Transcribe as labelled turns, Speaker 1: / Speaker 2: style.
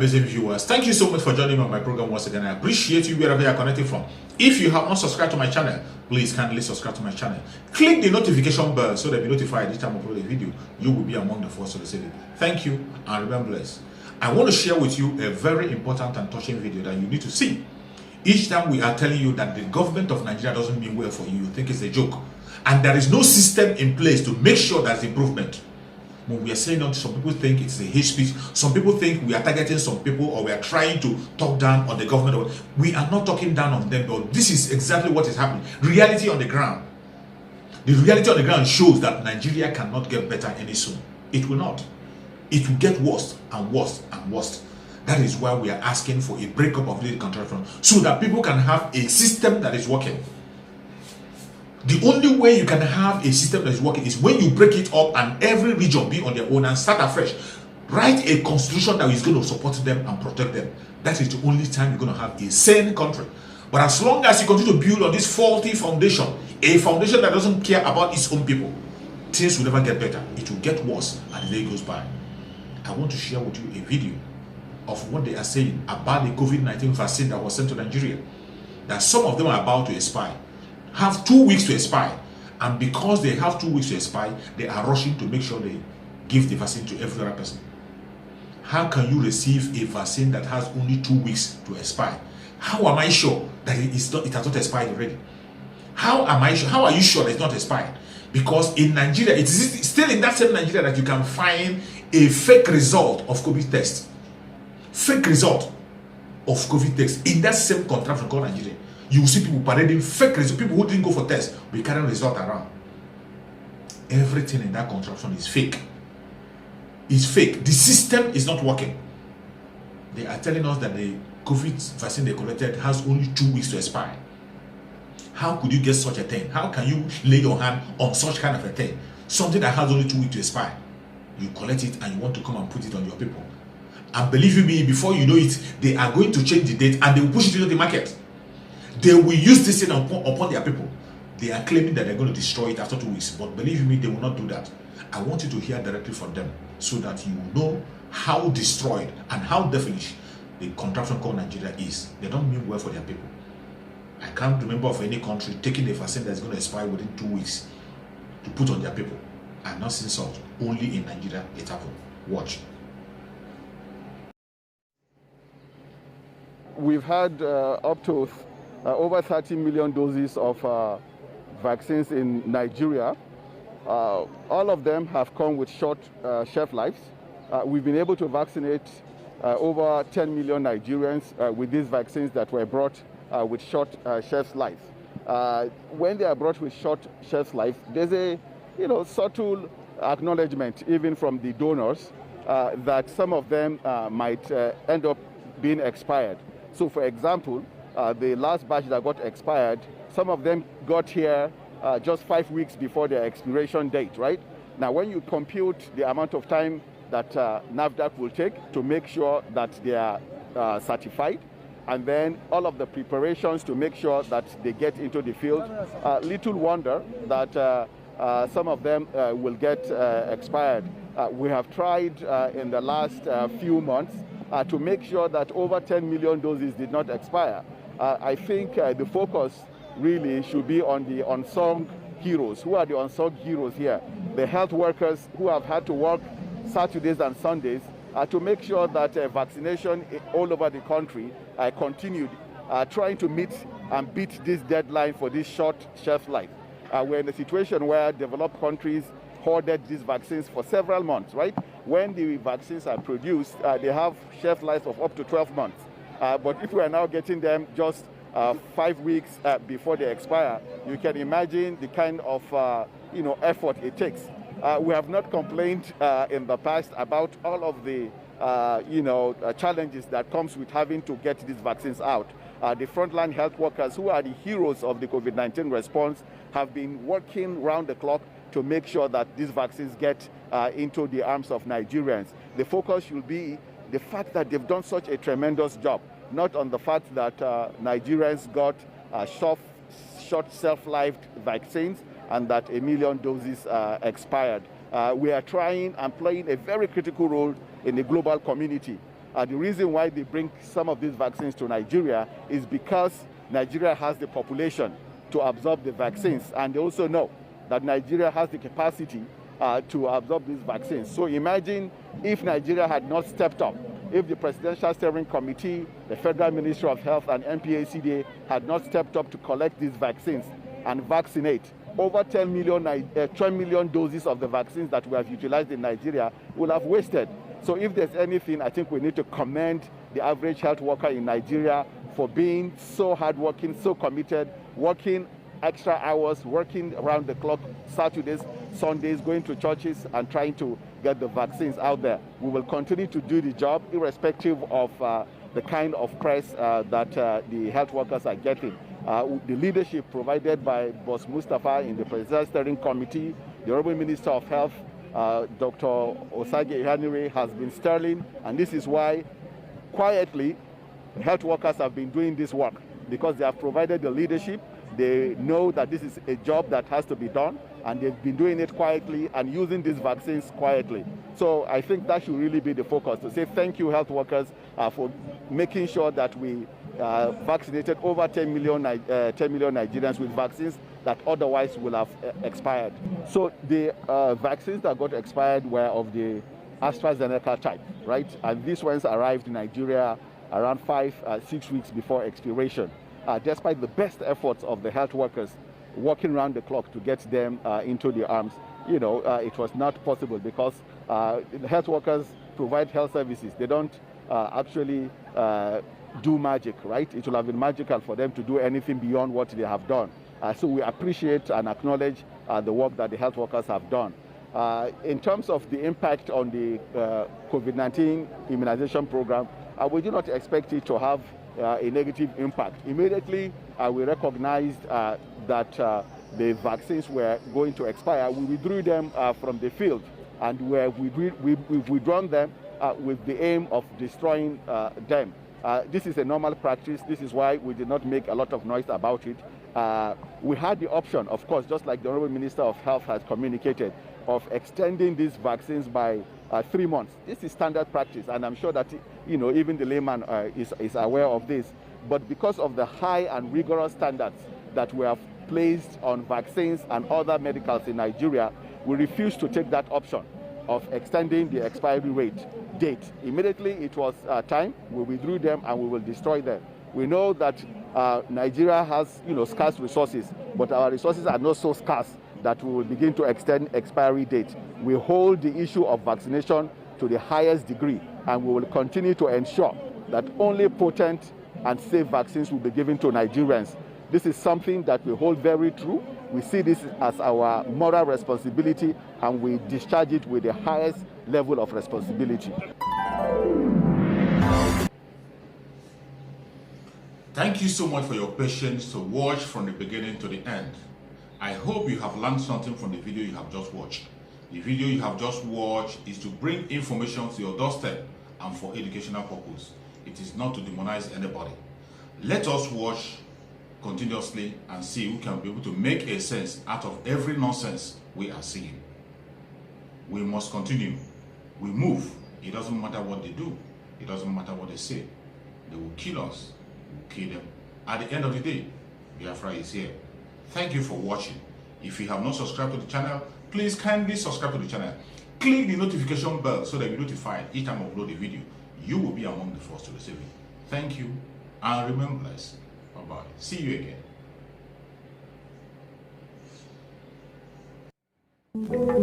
Speaker 1: amazing viewers. Thank you so much for joining me on my program once again. I appreciate you wherever you are connected from. If you have not subscribed to my channel, please kindly subscribe to my channel. Click the notification bell so that you'll be notified each time I upload a video. You will be among the first to receive it. Thank you and remember blessed. I want to share with you a very important and touching video that you need to see. Each time we are telling you that the government of Nigeria doesn't mean well for you, you think it's a joke. And there is no system in place to make sure there's improvement. When we are saying that, some people think it's a hate speech. Some people think we are targeting some people or we are trying to talk down on the government. We are not talking down on them, but this is exactly what is happening. Reality on the ground. The reality on the ground shows that Nigeria cannot get better any soon. It will not. It will get worse and worse and worse. That is why we are asking for a breakup of the contraction so that people can have a system that is working. The only way you can have a system that is working is when you break it up and every region be on their own and start afresh. Write a constitution that is going to support them and protect them. That is the only time you're going to have a sane country. But as long as you continue to build on this faulty foundation, a foundation that doesn't care about its own people, things will never get better. It will get worse as the day goes by. I want to share with you a video of what they are saying about the COVID-19 vaccine that was sent to Nigeria. That some of them are about to expire. Have 2 weeks to expire, and because they have 2 weeks to expire, they are rushing to make sure they give the vaccine to every other person. How can you receive a vaccine that has only 2 weeks to expire? How am I sure that it has not expired already? How are you sure that it's not expired? Because in Nigeria, it is still in that same Nigeria that you can find a fake result of COVID test. Fake result of COVID test in that same contraption called Nigeria. You will see people parading fake results. People who didn't go for tests will carry result around. Everything in that contraption is fake. It's fake. The system is not working. They are telling us that the COVID vaccine they collected has only 2 weeks to expire. How could you get such a thing? How can you lay your hand on such kind of a thing? Something that has only 2 weeks to expire. You collect it and you want to come and put it on your people. And believe you me, before you know it, they are going to change the date and they will push it into the market. They will use this thing upon their people. They are claiming that they're going to destroy it after 2 weeks. But believe me, they will not do that. I want you to hear directly from them so that you will know how destroyed and how devilish the contraption called Nigeria is. They don't mean well for their people. I can't remember of any country taking a vaccine that's going to expire within 2 weeks to put on their people. I've not seen such. Only in Nigeria it happened. Watch.
Speaker 2: We've had up to over 30 million doses of vaccines in Nigeria. All of them have come with short shelf lives. We've been able to vaccinate over 10 million Nigerians with these vaccines that were brought with short shelf life. When they are brought with short shelf life, there's a subtle acknowledgement even from the donors that some of them might end up being expired. So for example, the last batch that got expired, some of them got here just 5 weeks before their expiration date, right? Now, when you compute the amount of time that NAFDAC will take to make sure that they are certified, and then all of the preparations to make sure that they get into the field, little wonder that some of them will get expired. We have tried in the last few months to make sure that over 10 million doses did not expire. I think the focus really should be on the unsung heroes. Who are the unsung heroes here? The health workers who have had to work Saturdays and Sundays to make sure that vaccination all over the country continued, trying to meet and beat this deadline for this short shelf life. We're in a situation where developed countries hoarded these vaccines for several months, right? When the vaccines are produced, they have shelf life of up to 12 months. But if we are now getting them just 5 weeks before they expire, you can imagine the kind of effort it takes. We have not complained in the past about all of the challenges that comes with having to get these vaccines out. The frontline health workers, who are the heroes of the COVID-19 response, have been working round the clock to make sure that these vaccines get into the arms of Nigerians. The focus should be the fact that they've done such a tremendous job, not on the fact that Nigerians got short shelf-lived vaccines and that 1 million doses expired. We are trying and playing a very critical role in the global community. The reason why they bring some of these vaccines to Nigeria is because Nigeria has the population to absorb the vaccines, and they also know that Nigeria has the capacity to absorb these vaccines. So imagine if Nigeria had not stepped up, if the Presidential Steering Committee, the Federal Ministry of Health, and NPHCDA had not stepped up to collect these vaccines and vaccinate. Over 12 million doses of the vaccines that we have utilized in Nigeria will have wasted. So if there's anything, I think we need to commend the average health worker in Nigeria for being so hardworking, so committed, working extra hours, working around the clock, Saturdays, Sundays, going to churches and trying to get the vaccines out there. We will continue to do the job irrespective of the kind of press that the health workers are getting. The leadership provided by Boss Mustafa in the Presidential Steering Committee, the Honorable Minister of Health, Dr. Osage Ihanire, has been sterling, and this is why quietly health workers have been doing this work, because they have provided the leadership. They know that this is a job that has to be done, and they've been doing it quietly and using these vaccines quietly. So I think that should really be the focus, to say thank you, health workers, for making sure that we vaccinated over 10 million Nigerians with vaccines that otherwise will have expired. So the vaccines that got expired were of the AstraZeneca type, right? And these ones arrived in Nigeria around 5-6 weeks before expiration. Despite the best efforts of the health workers working around the clock to get them into the arms, it was not possible, because the health workers provide health services. They don't actually do magic, right? It will have been magical for them to do anything beyond what they have done. So we appreciate and acknowledge the work that the health workers have done. In terms of the impact on the COVID-19 immunization program, we do not expect it to have a negative impact. Immediately, we recognized that the vaccines were going to expire. We withdrew them from the field, and we've withdrawn them with the aim of destroying them. This is a normal practice. This is why we did not make a lot of noise about it. We had the option, of course, just like the Honorable Minister of Health has communicated, of extending these vaccines by 3 months. This is standard practice, and I'm sure that even the layman is aware of this. But because of the high and rigorous standards that we have placed on vaccines and other medicals in Nigeria, we refuse to take that option of extending the expiry date. Immediately it was time, we withdrew them and we will destroy them. We know that Nigeria has scarce resources, but our resources are not so scarce that we will begin to extend expiry date. We hold the issue of vaccination to the highest degree, and we will continue to ensure that only potent and safe vaccines will be given to Nigerians. This is something that we hold very true. We see this as our moral responsibility, and we discharge it with the highest level of responsibility.
Speaker 1: Thank you so much for your patience to watch from the beginning to the end. I hope you have learned something from the video you have just watched. The video you have just watched is to bring information to your doorstep and for educational purpose. It is not to demonize anybody. Let us watch continuously and see who can be able to make a sense out of every nonsense we are seeing. We must continue. We move. It doesn't matter what they do. It doesn't matter what they say. They will kill us. We will kill them. At the end of the day, Biafra is here. Thank you for watching. If you have not subscribed to the channel, please kindly subscribe to the channel. Click the notification bell so that you'll be notified each time I upload a video. You will be among the first to receive it. Thank you and remain blessed. Bye-bye. See you again.